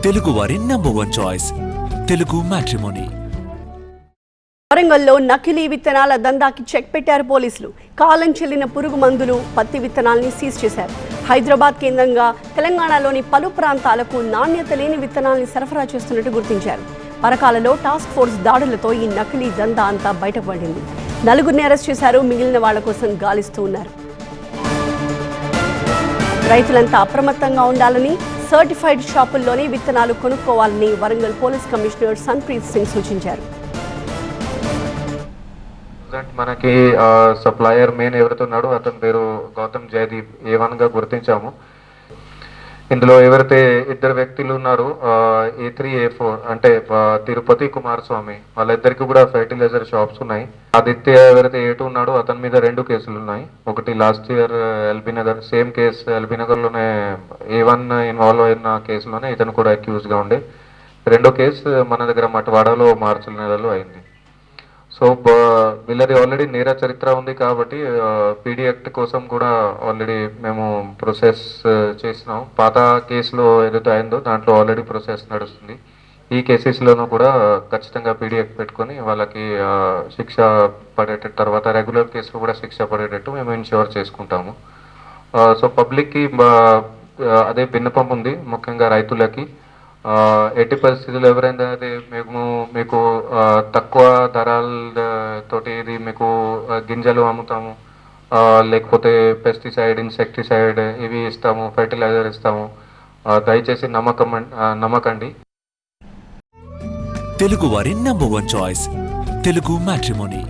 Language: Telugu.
తెలుగువారి #1 చాయిస్ తెలుగు మ్యాట్రిమోనీ. వరంగల్లో నకిలీ విత్తనాల దందాకి చెక్ పెట్టారు పోలీసులు. కాలం చెల్లిన పురుగు మందులు, పత్తి విత్తనాల్ని సీజ్ చేశారు. హైదరాబాద్ కేంద్రంగా తెలంగాణలోని పలు ప్రాంతాలకు నాణ్యత లేని విత్తనాల్ని సరఫరా చేస్తున్నట్టు గుర్తించారు. పరకాలలో టాస్క్ ఫోర్స్ దాడులతో ఈ నకిలీ దందా అంతా బయటపడింది. 4గురిని అరెస్ట్ చేశారు. మిగిలిన వాళ్ల కోసం గాలిస్తూ ఉన్నారు. రైతులంతా అప్రమత్తంగా ఉండాలని, సర్టిఫైడ్ షాపుల్లోనే విత్తనాలు కొనుక్కోవాలని వరంగల్ పోలీస్ కమిషనర్ సన్ప్రీత్ సింగ్ సూచించారు. మనకి సప్లయర్ మెయిన్ ఎవరుతున్నాడో అతని పేరు గౌతమ్ జయదీప్ A1 గా గుర్తించాము. ఇందులో ఎవరైతే ఇద్దరు వ్యక్తులు ఉన్నారో A3 A4 అంటే తిరుపతి కుమారస్వామి, వాళ్ళిద్దరికి కూడా ఫెర్టిలైజర్ షాప్స్ ఉన్నాయి. ఆదిత్య ఎవరైతే A2 ఉన్నాడో అతని మీద 2 కేసులు ఉన్నాయి. ఒకటి last year LB Nagar, same case LB నగర్లోనే A1 ఇన్వాల్వ్ అయిన కేసులోనే ఇతను కూడా అక్యూజ్ గా ఉండే. రెండో కేసు మన దగ్గర మటవాడలో మార్చి నెలలో అయింది. సో వీళ్ళది ఆల్రెడీ నేర చరిత్ర ఉంది కాబట్టి పీడీ యాక్ట్ కోసం కూడా ఆల్రెడీ మేము ప్రొసెస్ చేసినాం. పాత కేసులో ఏదైతే అయిందో దాంట్లో ఆల్రెడీ ప్రొసెస్ నడుస్తుంది. ఈ కేసెస్లోనూ కూడా ఖచ్చితంగా పీడీ యాక్ట్ పెట్టుకొని వాళ్ళకి శిక్ష పడేటట్టు, తర్వాత రెగ్యులర్ కేసులో కూడా శిక్ష పడేటట్టు మేము ఇన్ష్యూర్ చేసుకుంటాము. సో పబ్లిక్కి అదే విన్నపం ఉంది, ముఖ్యంగా రైతులకి. ఎట్టి పరిస్థితుల్లో ఎవరైనా మీకు తక్కువ ధరలతోటి ఇది మీకు గింజలు అమ్ముతాము, లేకపోతే పెస్టిసైడ్, ఇన్సెక్టిసైడ్ ఇవి ఇస్తాము, ఫెర్టిలైజర్ ఇస్తాము, దయచేసి నమ్మకండి. తెలుగువారి #1 చాయిస్ తెలుగు మ్యాట్రిమోనీ.